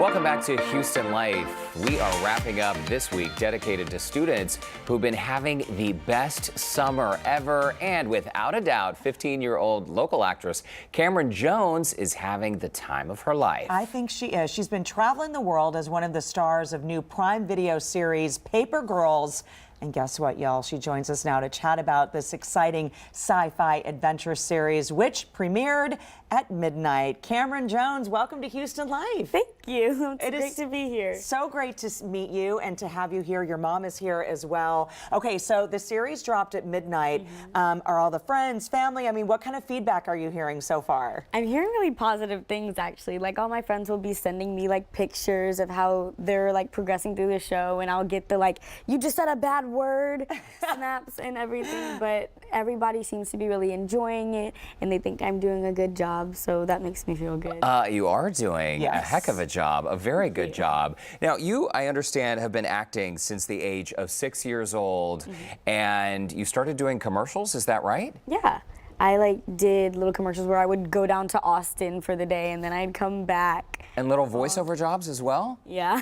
Welcome back to Houston Life. We are wrapping up this week dedicated to students who've been having the best summer ever. And without a doubt, 15-year-old local actress Camryn Jones is having the time of her life. I think she is. She's been traveling the world as one of the stars of new Prime Video series Paper Girls. And guess what, y'all? She joins us now to chat about this exciting sci-fi adventure series, which premiered at midnight. Camryn Jones, welcome to Houston Life. Thank you. It's great to be here. So great to meet you and to have you here. Your mom is here as well. Okay, so the series dropped at midnight. Are all the friends, family? I mean, what kind of feedback are you hearing so far? I'm hearing really positive things, actually. Like, all my friends will be sending me like pictures of how they're like progressing through the show, and I'll get the like, you just said a bad word snaps and everything. But everybody seems to be really enjoying it, and they think I'm doing a good job. So that makes me feel good. You are doing a heck of a job, a very good job. Now, you, I understand, have been acting since the age of 6 years old, and you started doing commercials, is that right? Yeah. I like did little commercials where I would go down to Austin for the day, and then I'd come back. And little voiceover jobs as well? Yeah.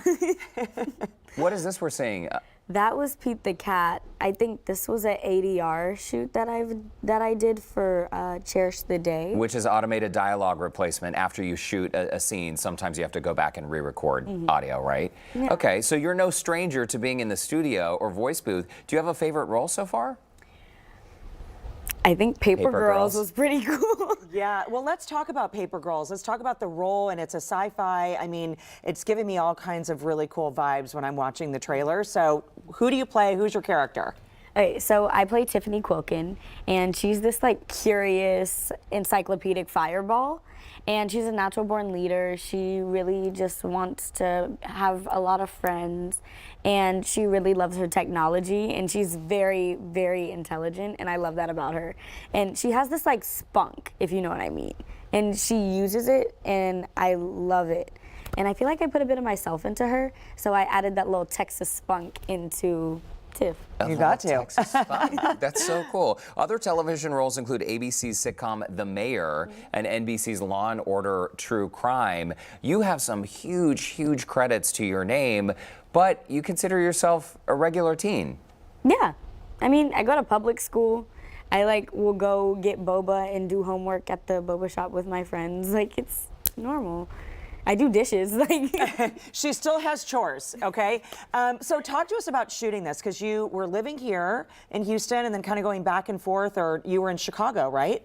What is this we're seeing? That was Pete the Cat. I think this was an ADR shoot that I did for Cherish the Day. Which is automated dialogue replacement. After you shoot a scene, sometimes you have to go back and re-record audio, right? Yeah. Okay, so you're no stranger to being in the studio or voice booth. Do you have a favorite role so far? I think Paper Girls was pretty cool. Yeah, well, let's talk about Paper Girls. Let's talk about the role, and it's a sci-fi. I mean, it's giving me all kinds of really cool vibes when I'm watching the trailer. So who do you play? Who's your character? Okay, so I play Tiffany Quilkin, and she's this like curious encyclopedic fireball, and she's a natural born leader. She really just wants to have a lot of friends, and she really loves her technology, and she's very, very intelligent, and I love that about her. And she has this like spunk, if you know what I mean, and she uses it, and I love it. And I feel like I put a bit of myself into her, so I added that little Texas spunk into Tiff. You got to. Texas Spy. That's so cool. Other television roles include ABC's sitcom The Mayor and NBC's Law & Order True Crime. You have some huge, huge credits to your name, but you consider yourself a regular teen. Yeah. I mean, I go to public school. I like will go get boba and do homework at the boba shop with my friends. Like, it's normal. I do dishes. Like, she still has chores, okay? So talk to us about shooting this, because you were living here in Houston and then kind of going back and forth, or you were in Chicago, right?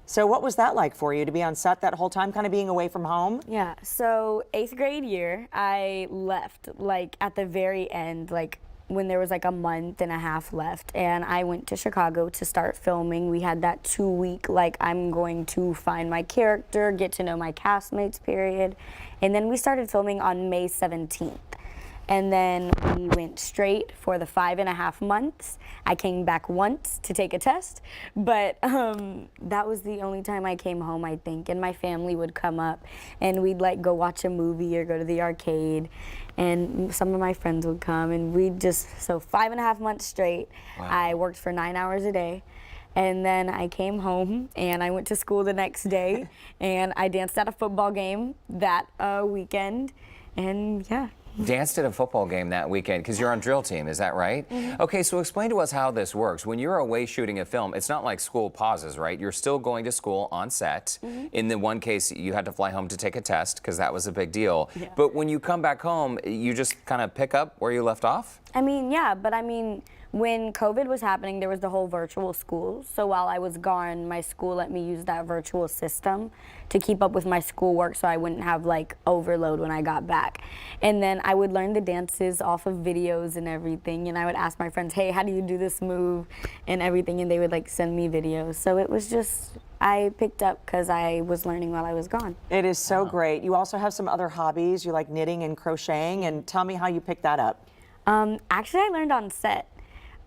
So what was that like for you to be on set that whole time, kind of being away from home? Yeah, so 8th grade year, I left like at the very end, like when there was like a month and a half left, and I went to Chicago to start filming. We had that 2-week, like, I'm going to find my character, get to know my castmates period. And then we started filming on May 17th. And then we went straight for the 5.5 months. I came back once to take a test, but that was the only time I came home, I think. And my family would come up, and we'd like go watch a movie or go to the arcade, and some of my friends would come, and we'd just, so 5.5 months straight. Wow. I worked for 9 hours a day. And then I came home, and I went to school the next day, and I danced at a football game that weekend, and yeah. Danced at a football game that weekend because you're on drill team, is that right? Okay, so explain to us how this works. When you're away shooting a film, it's not like school pauses, right? You're still going to school on set. In the one case, you had to fly home to take a test because that was a big deal. Yeah. But when you come back home, you just kind of pick up where you left off? I mean, yeah, but I mean, when COVID was happening, there was the whole virtual school. So while I was gone, my school let me use that virtual system to keep up with my schoolwork so I wouldn't have like overload when I got back. And then I would learn the dances off of videos and everything. And I would ask my friends, hey, how do you do this move and everything? And they would like send me videos. So it was just, I picked up because I was learning while I was gone. It is so great. You also have some other hobbies. You like knitting and crocheting. And tell me how you picked that up. Actually, I learned on set.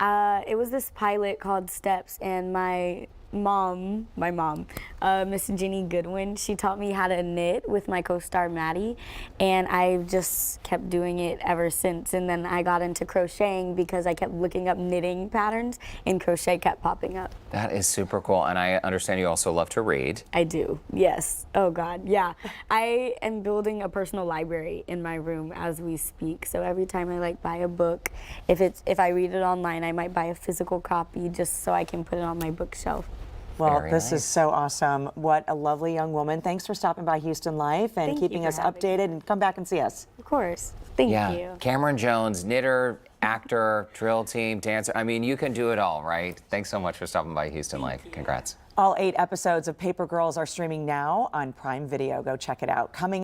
It was this pilot called Steps, and my my mom, Miss Jenny Goodwin, she taught me how to knit with my co-star Maddie, and I've just kept doing it ever since. And then I got into crocheting because I kept looking up knitting patterns, and crochet kept popping up. That is super cool. And I understand you also love to read. I do, yes. Oh God, yeah. I am building a personal library in my room as we speak. So every time I like buy a book, if I read it online, I might buy a physical copy just so I can put it on my bookshelf. Well, Very this nice. is so awesome. What a lovely young woman. Thanks for stopping by Houston Life and Thank you keeping for us having me. updated, and come back and see us. Of course. Thank Yeah. you. Camryn Jones, knitter, actor, drill team, dancer. I mean, you can do it all, right? Thanks so much for stopping by Houston Life. Congrats. All 8 episodes of Paper Girls are streaming now on Prime Video. Go check it out. Coming